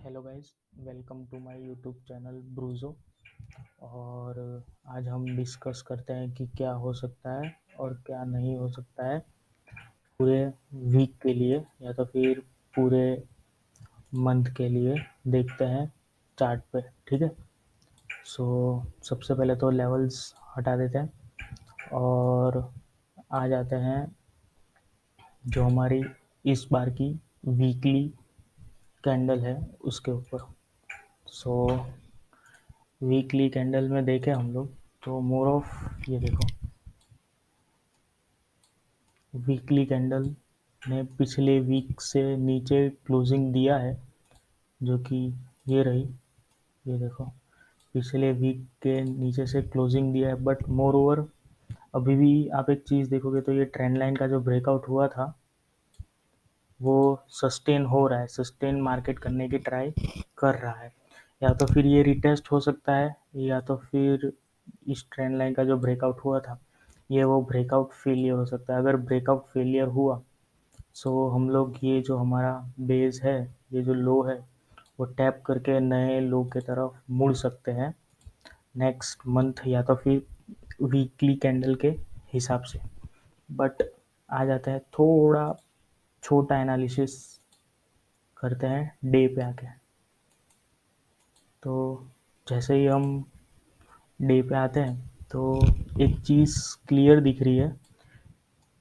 Hello guys, welcome to my YouTube channel Bruzo. और आज हम डिस्कस करते हैं कि क्या हो सकता है और क्या नहीं हो सकता है पूरे वीक के लिए या तो फिर पूरे मंथ के लिए। देखते हैं चार्ट पे। ठीक है, सो सबसे पहले तो लेवल्स हटा देते हैं और आ जाते हैं जो हमारी इस बार की वीकली कैंडल है उसके ऊपर। सो वीकली कैंडल में देखें हम लोग तो मोर ऑफ ये देखो, वीकली कैंडल ने पिछले वीक से नीचे क्लोजिंग दिया है, जो कि ये रही। ये देखो, पिछले वीक के नीचे से क्लोजिंग दिया है, बट मोर ओवर अभी भी आप एक चीज़ देखोगे तो ये ट्रेंड लाइन का जो ब्रेकआउट हुआ था वो सस्टेन हो रहा है, सस्टेन मार्केट करने की ट्राई कर रहा है। या तो फिर ये रिटेस्ट हो सकता है या तो फिर इस ट्रेंड लाइन का जो ब्रेकआउट हुआ था ये वो ब्रेकआउट फेलियर हो सकता है। अगर ब्रेकआउट फेलियर हुआ सो हम लोग ये जो हमारा बेस है, ये जो लो है, वो टैप करके नए लो के तरफ मुड़ सकते हैं नेक्स्ट मंथ या तो फिर वीकली कैंडल के हिसाब से। बट आ जाता है थोड़ा छोटा एनालिसिस करते हैं डे पे आके। तो जैसे ही हम डे पे आते हैं तो एक चीज़ क्लियर दिख रही है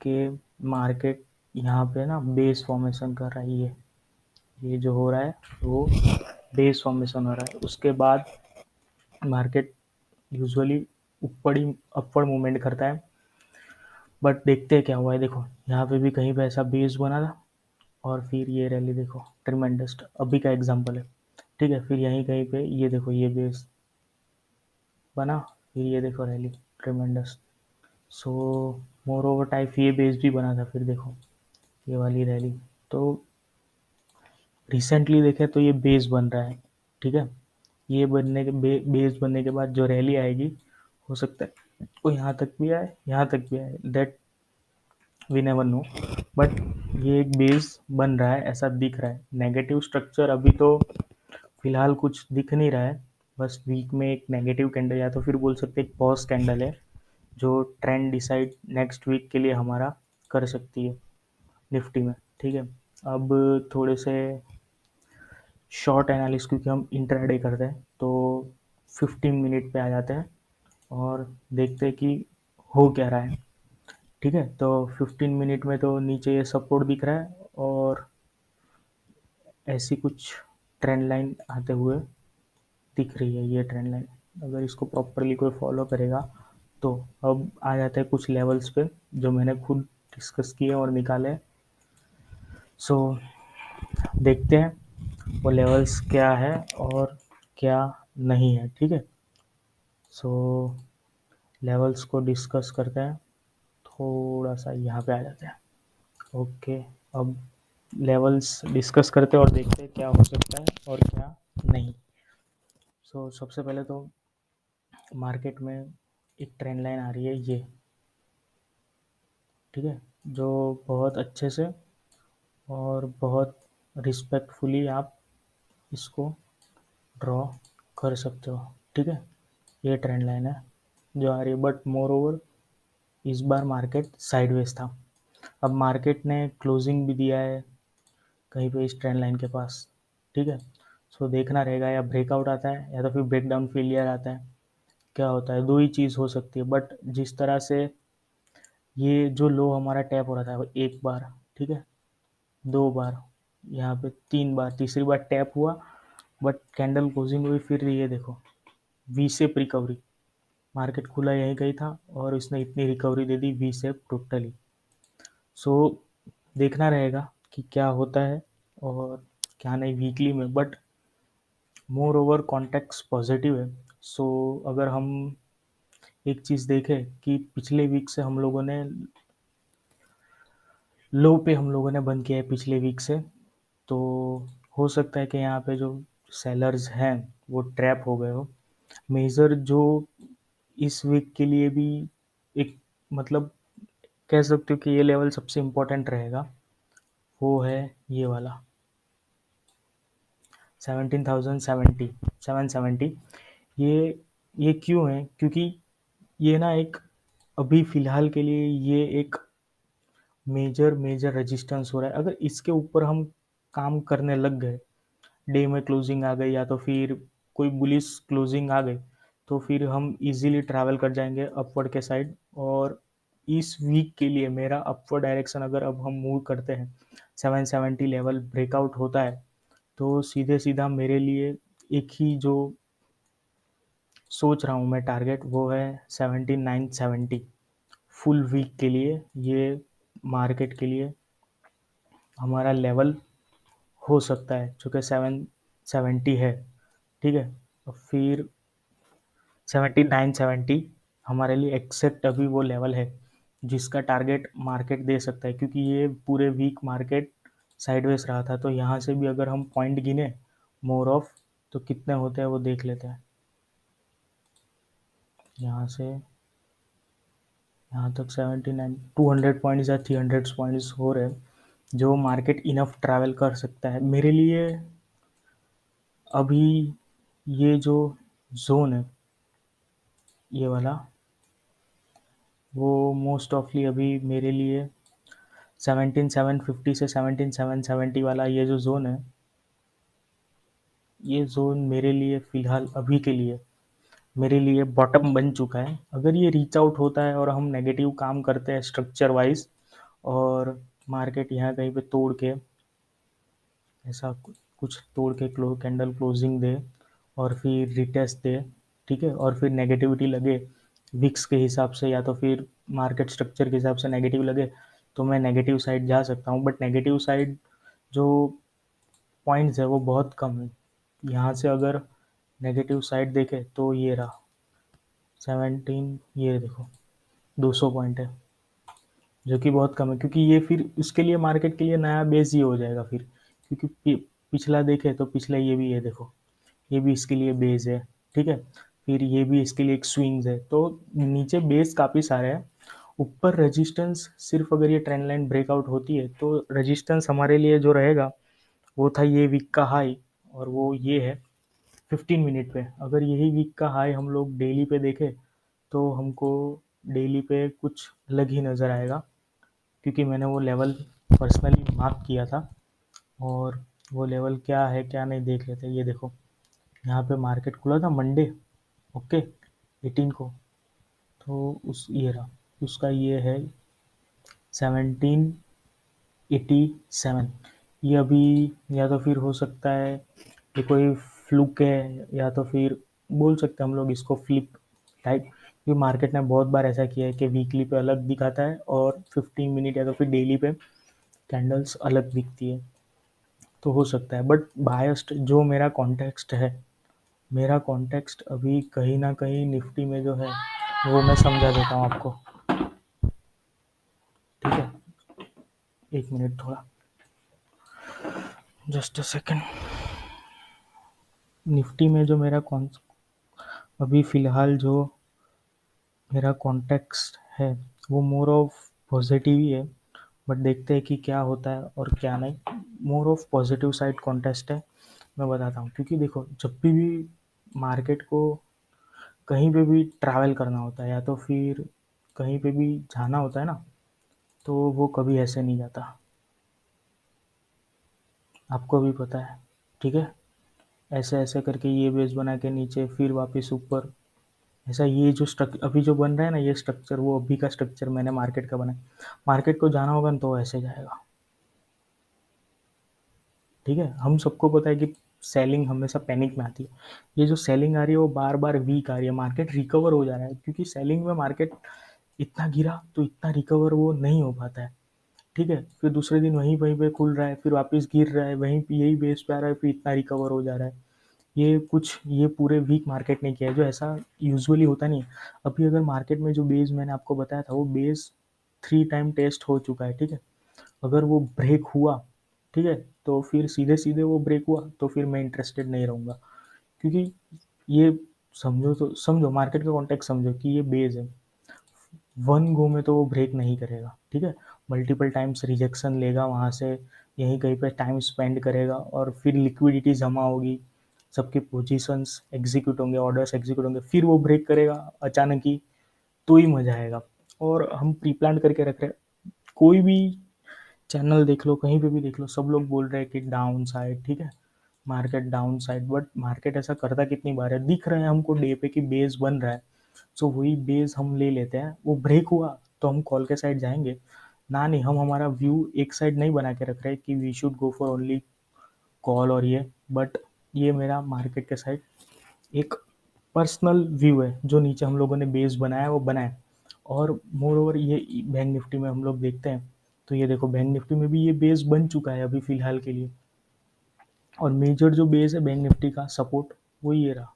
कि मार्केट यहाँ पे ना बेस फॉर्मेशन कर रहा है। ये जो हो रहा है वो बेस फॉर्मेशन हो रहा है। उसके बाद मार्केट यूजुअली ऊपर ही अपवर्ड मूवमेंट करता है। बट देखते हैं क्या हुआ है। देखो यहाँ पे भी कहीं पे ऐसा बेस बना था और फिर ये रैली देखो, ट्रिमेंडस अभी का एग्जांपल है। ठीक है, फिर यहीं कहीं पे ये देखो ये बेस बना, फिर ये देखो रैली ट्रिमेंडस। सो मोर ओवर टाइप ये बेस भी बना था, फिर देखो ये वाली रैली। तो रिसेंटली देखें तो ये बेस बन रहा है। ठीक है, ये बनने के बेस बनने के बाद जो रैली आएगी हो सकता है वो यहाँ तक भी आए, यहाँ तक भी आए, that we never know. But ये एक बेस बन रहा है ऐसा दिख रहा है। नेगेटिव स्ट्रक्चर अभी तो फिलहाल कुछ दिख नहीं रहा है। बस वीक में एक नेगेटिव कैंडल या तो फिर बोल सकते एक पॉज कैंडल है जो ट्रेंड डिसाइड नेक्स्ट वीक के लिए हमारा कर सकती है निफ्टी में। ठीक है, अब थोड़े से शॉर्ट एनालिसिस, क्योंकि हम इंट्राडे करते हैं तो 15 मिनट पे आ जाते हैं और देखते हैं कि हो क्या रहा है। ठीक है, तो 15 मिनट में तो नीचे ये सपोर्ट दिख रहा है और ऐसी कुछ ट्रेंड लाइन आते हुए दिख रही है। ये ट्रेंड लाइन अगर इसको प्रॉपरली कोई फॉलो करेगा तो अब आ जाते हैं कुछ लेवल्स पे जो मैंने खुद डिस्कस किए और निकाले। सो देखते हैं वो लेवल्स क्या है और क्या नहीं है। ठीक है, सो लेवल्स को डिस्कस करते हैं। थोड़ा सा यहाँ पे आ जाते हैं। ओके, अब लेवल्स डिस्कस करते हैं और देखते हैं क्या हो सकता है और क्या नहीं। सो सबसे पहले तो मार्केट में एक ट्रेंड लाइन आ रही है ये। ठीक है, जो बहुत अच्छे से और बहुत रिस्पेक्टफुली आप इसको ड्रॉ कर सकते हो। ठीक है, ये ट्रेंड लाइन है जो आ रही है, बट मोर ओवर इस बार मार्केट साइडवेज था। अब मार्केट ने क्लोजिंग भी दिया है कहीं पे इस ट्रेंड लाइन के पास। ठीक है, सो देखना रहेगा या ब्रेकआउट आता है या तो फिर ब्रेकडाउन फेलियर आता है। क्या होता है, दो ही चीज़ हो सकती है। बट जिस तरह से ये जो लो हमारा टैप हो रहा था वो एक बार, ठीक है, दो बार, यहाँ पे तीन बार, तीसरी बार टैप हुआ बट कैंडल क्लोजिंग हुई, फिर ये देखो वी शेप रिकवरी। मार्केट खुला यहीं कहीं था और इसने इतनी रिकवरी दे दी वी शेप टोटली। सो देखना रहेगा कि क्या होता है और क्या नहीं वीकली में। But more over context positive है। सो अगर हम एक चीज़ देखें कि पिछले वीक से हम लोगों ने लो पे हम लोगों ने बंद किया है पिछले वीक से, तो हो सकता है कि यहाँ पे जो सेलर्स हैं वो ट्रैप हो गए हो। मेजर जो इस वीक के लिए भी एक मतलब कह सकते हो कि ये लेवल सबसे इम्पोर्टेंट रहेगा, वो है ये वाला 17,070 770। ये क्यों है? क्योंकि ये ना एक अभी फ़िलहाल के लिए ये एक मेजर मेजर रेजिस्टेंस हो रहा है। अगर इसके ऊपर हम काम करने लग गए, डे में क्लोजिंग आ गई या तो फिर कोई बुलिश क्लोजिंग आ गई, तो फिर हम इजीली ट्रैवल कर जाएंगे अपवर्ड के साइड। और इस वीक के लिए मेरा अपवर्ड डायरेक्शन अगर अब हम मूव करते हैं, 770 लेवल ब्रेकआउट होता है, तो सीधे सीधा मेरे लिए एक ही जो सोच रहा हूँ मैं टारगेट, वो है 17,970 फुल वीक के लिए। ये मार्केट के लिए हमारा लेवल हो सकता है, जो कि 770 है। ठीक है, और फिर 17,970 हमारे लिए एक्सेप्ट अभी वो लेवल है जिसका टारगेट मार्केट दे सकता है। क्योंकि ये पूरे वीक मार्केट साइडवेज रहा था, तो यहाँ से भी अगर हम पॉइंट गिने मोर ऑफ, तो कितने होते हैं वो देख लेते हैं। यहाँ से यहाँ तक 79 200 पॉइंट्स या 300 पॉइंट्स हो रहे हैं, जो मार्केट इनफ ट्रैवल कर सकता है मेरे लिए। अभी ये जो जोन है, ये वाला, वो मोस्ट ऑफली अभी मेरे लिए 17,750 से 17,770 वाला ये जो जोन है, ये जोन मेरे लिए फ़िलहाल अभी के लिए मेरे लिए बॉटम बन चुका है। अगर ये रीच आउट होता है और हम नेगेटिव काम करते हैं स्ट्रक्चर वाइज, और मार्केट यहाँ कहीं पे तोड़ के, ऐसा कुछ तोड़ के कैंडल क्लोजिंग दे और फिर रिटेस्ट दे, ठीक है, और फिर नेगेटिविटी लगे विक्स के हिसाब से या तो फिर मार्केट स्ट्रक्चर के हिसाब से नेगेटिव लगे, तो मैं नेगेटिव साइड जा सकता हूँ। बट नेगेटिव साइड जो पॉइंट्स है वो बहुत कम है। यहाँ से अगर नेगेटिव साइड देखें तो ये रहा 17, ये देखो 200 पॉइंट है, जो कि बहुत कम है। क्योंकि ये फिर उसके लिए मार्केट के लिए नया बेस ही हो जाएगा फिर। क्योंकि पिछला देखे तो पिछला ये भी है, देखो ये भी इसके लिए बेस है, ठीक है। फिर ये भी इसके लिए एक स्विंग्स है, तो नीचे बेस काफ़ी सारे हैं। ऊपर रेजिस्टेंस, सिर्फ अगर ये ट्रेंड लाइन ब्रेकआउट होती है तो रेजिस्टेंस हमारे लिए जो रहेगा वो था ये वीक का हाई, और वो ये है 15 मिनट पे। अगर यही वीक का हाई हम लोग डेली पे देखें, तो हमको डेली पे कुछ अलग ही नज़र आएगा। क्योंकि मैंने वो लेवल पर्सनली मार्क किया था, और वो लेवल क्या है क्या नहीं देख लेते। ये देखो, यहाँ पे मार्केट खुला था मंडे, ओके, 18 को, तो उस ये रहा, उसका ये है 1787। ये अभी या तो फिर हो सकता है ये कोई फ्लूक है, या तो फिर बोल सकते हैं हम लोग इसको फ्लिप टाइप। ये मार्केट ने बहुत बार ऐसा किया है कि वीकली पे अलग दिखाता है और 15 मिनट या तो फिर डेली पे कैंडल्स अलग दिखती है, तो हो सकता है। बट बायस्ड जो मेरा कॉन्टेक्स्ट है, मेरा कॉन्टेक्स्ट अभी कहीं ना कहीं निफ्टी में जो है वो मैं समझा देता हूँ आपको, ठीक है। एक मिनट, थोड़ा जस्ट अ सेकेंड। निफ्टी में जो मेरा अभी फ़िलहाल जो मेरा कॉन्टेक्स्ट है वो मोर ऑफ पॉजिटिव ही है। बट देखते हैं कि क्या होता है और क्या नहीं। More of positive side contest है, मैं बताता हूँ। क्योंकि देखो, जब भी मार्केट को कहीं पे भी ट्रैवल करना होता है या तो फिर कहीं पे भी जाना होता है ना, तो वो कभी ऐसे नहीं जाता, आपको भी पता है, ठीक है। ऐसे ऐसे करके ये बेस बना के नीचे फिर वापस ऊपर, ऐसा ये जो अभी जो बन रहा है ना, ये स्ट्रक्चर, वो अभी का स्ट्रक्चर मैंने मार्केट का बनाया। मार्केट को जाना होगा ना तो ऐसे जाएगा, ठीक है। हम सबको पता है कि सेलिंग हमेशा पैनिक में आती है। ये जो सेलिंग आ रही है वो बार बार वीक आ रही है, मार्केट रिकवर हो जा रहा है। क्योंकि सेलिंग में मार्केट इतना गिरा तो इतना रिकवर वो नहीं हो पाता है, ठीक है। फिर दूसरे दिन वहीं वहीं पे खुल रहा है, फिर वापस गिर रहा है, वहीं पे यही बेस पे आ रहा है, फिर इतना रिकवर हो जा रहा है। ये पूरे वीक मार्केट ने किया है, जो ऐसा यूजुअली होता नहीं है। अभी अगर मार्केट में जो बेस मैंने आपको बताया था, वो बेस 3 टाइम टेस्ट हो चुका है, ठीक है। अगर वो ब्रेक हुआ, ठीक है, तो फिर सीधे सीधे वो ब्रेक हुआ तो फिर मैं इंटरेस्टेड नहीं रहूँगा। क्योंकि ये समझो, तो समझो मार्केट का कॉन्टेक्स्ट समझो कि ये बेस है, वन गो में तो वो ब्रेक नहीं करेगा, ठीक है। मल्टीपल टाइम्स रिजेक्शन लेगा वहाँ से, यहीं कहीं पे टाइम स्पेंड करेगा और फिर लिक्विडिटी जमा होगी, सबके पोजीशंस एग्जीक्यूट होंगे, ऑर्डर्स एग्जीक्यूट होंगे, फिर वो ब्रेक करेगा अचानक ही, तो ही मज़ा आएगा। और हम प्री प्लान करके रख रहे हैं, कोई भी चैनल देख लो, कहीं पे भी देख लो, सब लोग बोल रहे हैं कि डाउन साइड, ठीक है, market down side, but market ऐसा करता कितनी बार है, दिख रहा है हमको डे पे कि बेस बन रहा है, सो वही बेस हम ले लेते हैं, वो ब्रेक हुआ तो हम कॉल के साइड जाएंगे ना, नहीं, हम हमारा व्यू एक साइड नहीं बना के रख रहे कि we should go for only call और ये, बट ये मेरा मार्केट के साइड एक पर्सनल व्यू है, जो नीचे हम लोगों ने बेस बनाया वो बनाया। और मोर ओवर ये बैंक निफ्टी में हम लोग देखते हैं, तो ये देखो बैंक निफ्टी में भी ये बेस बन चुका है अभी फ़िलहाल के लिए, और मेजर जो बेस है बैंक निफ्टी का सपोर्ट, वो ये रहा,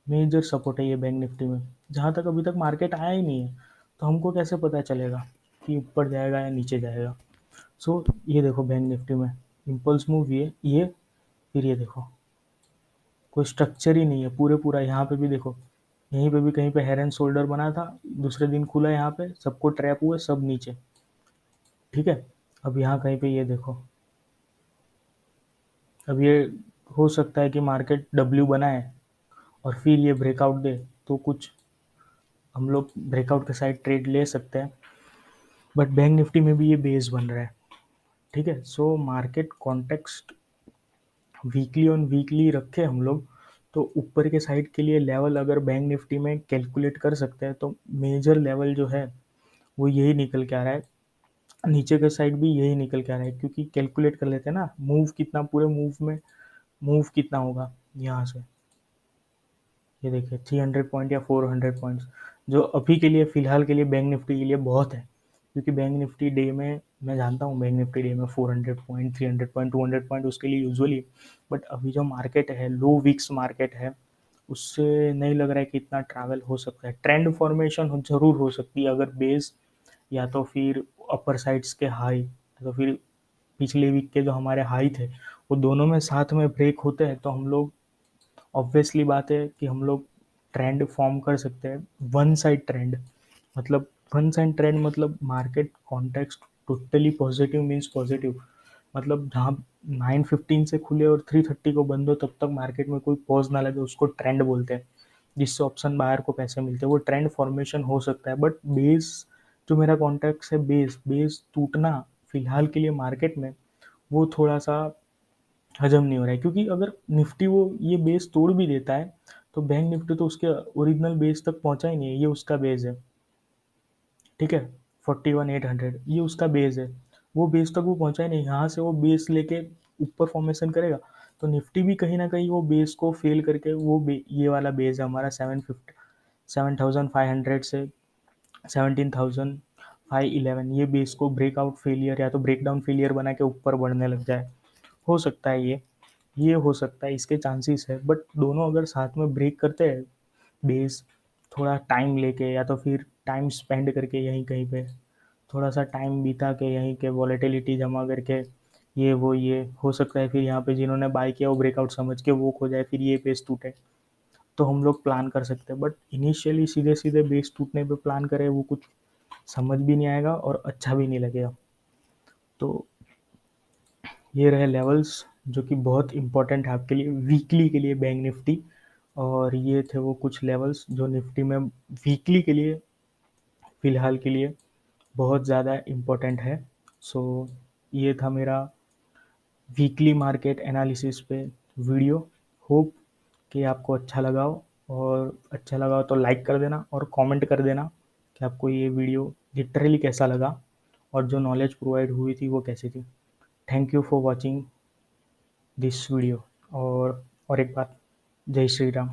मेजर सपोर्ट है ये बैंक निफ्टी में। जहाँ तक अभी तक मार्केट आया ही नहीं है, तो हमको कैसे पता चलेगा कि ऊपर जाएगा या नीचे जाएगा। सो ये देखो बैंक निफ्टी में इम्पल्स मूव ये, फिर ये देखो कोई स्ट्रक्चर ही नहीं है पूरे पूरा, यहाँ पे भी देखो, यहीं पे भी कहीं पे हेड एंड शोल्डर बना था, दूसरे दिन खुला यहाँ पे, सबको ट्रैप हुए सब नीचे, ठीक है। अब यहाँ कहीं पे ये देखो, अब ये हो सकता है कि मार्केट डब्ल्यू बनाए और फिर ये ब्रेकआउट दे, तो कुछ हम लोग ब्रेकआउट के साइड ट्रेड ले सकते हैं, बट बैंक निफ्टी में भी ये बेस बन रहा है, ठीक है। So market context weekly on weekly रखे हम लोग, तो ऊपर के साइड के लिए लेवल अगर बैंक निफ्टी में कैलकुलेट कर सकते हैं, तो मेजर लेवल जो है वो यही निकल के आ रहा है, नीचे के साइड भी यही निकल के आ रहा है, क्योंकि कैलकुलेट कर लेते हैं ना मूव कितना, पूरे मूव में मूव कितना होगा यहाँ से, ये देखिए 300 पॉइंट या 400 पॉइंट्स, जो अभी के लिए फ़िलहाल के लिए बैंक निफ्टी के लिए बहुत है, क्योंकि बैंक निफ्टी डे में, मैं जानता हूँ बैंक निफ्टी डे में 400 पॉइंट, 300 पॉइंट, 200 पॉइंट उसके लिए यूजुअली, बट अभी जो मार्केट है लो विक्स मार्केट है, उससे नहीं लग रहा है कि इतना ट्रैवल हो सकता है। ट्रेंड फॉर्मेशन ज़रूर हो सकती है अगर बेस, या तो फिर अपर साइड्स के हाई, या तो फिर पिछले वीक के जो हमारे हाई थे वो दोनों में साथ में ब्रेक होते हैं, तो हम लोग ऑब्वियसली बात है कि हम लोग ट्रेंड फॉर्म कर सकते हैं, वन साइड ट्रेंड, मतलब वन साइड ट्रेंड मतलब market context totally positive means positive, मतलब जहाँ 9:15 से खुले और 3:30 को बंद हो तब तक मार्केट में कोई पॉज ना लगे, उसको ट्रेंड बोलते हैं, जिससे ऑप्शन बायर को पैसे मिलते हैं, वो ट्रेंड फॉर्मेशन हो सकता है। बट बेस जो मेरा कॉन्टेक्स्ट है, बेस बेस टूटना फिलहाल के लिए मार्केट में वो थोड़ा सा हजम नहीं हो रहा है, क्योंकि अगर निफ्टी वो ये बेस तोड़ भी देता है, तो बैंक निफ्टी तो उसके ओरिजिनल बेस तक पहुंचा ही नहीं है, ये उसका बेस है, ठीक है, 41,800 ये उसका बेस है, वो बेस तक वो पहुंचा ही नहीं, यहाँ से वो बेस लेके ऊपर फॉर्मेशन करेगा, तो निफ्टी भी कहीं ना कहीं वो बेस को फेल करके वो ये वाला बेस है हमारा 7,500 से 17,511, ये बेस को ब्रेकआउट फेलियर या तो ब्रेकडाउन फेलियर बना के ऊपर बढ़ने लग जाए, हो सकता है ये हो सकता है, इसके चांसेस है, बट दोनों अगर साथ में ब्रेक करते हैं बेस, थोड़ा टाइम लेके या तो फिर टाइम स्पेंड करके यहीं कहीं पे थोड़ा सा टाइम बिता के यहीं के वॉलेटिलिटी जमा करके, ये हो सकता है फिर यहाँ पे जिन्होंने बाय किया वो ब्रेकआउट समझ के वो खो जाए, फिर ये बेस टूटे, तो हम लोग प्लान कर सकते हैं, बट इनिशियली सीधे सीधे बेस टूटने पे प्लान करें वो कुछ समझ भी नहीं आएगा और अच्छा भी नहीं लगेगा। तो ये रहे लेवल्स जो कि बहुत इंपॉर्टेंट है आपके लिए वीकली के लिए बैंक निफ्टी, और ये थे वो कुछ लेवल्स जो निफ्टी में वीकली के लिए फ़िलहाल के लिए बहुत ज़्यादा इम्पोर्टेंट है। सो ये था मेरा वीकली मार्केट एनालिसिस पे वीडियो, होप कि आपको अच्छा लगा हो, और अच्छा लगा हो तो लाइक कर देना और कमेंट कर देना कि आपको ये वीडियो लिटरली कैसा लगा और जो नॉलेज प्रोवाइड हुई थी वो कैसी थी। Thank you for watching this video, और एक बात, जय श्री राम।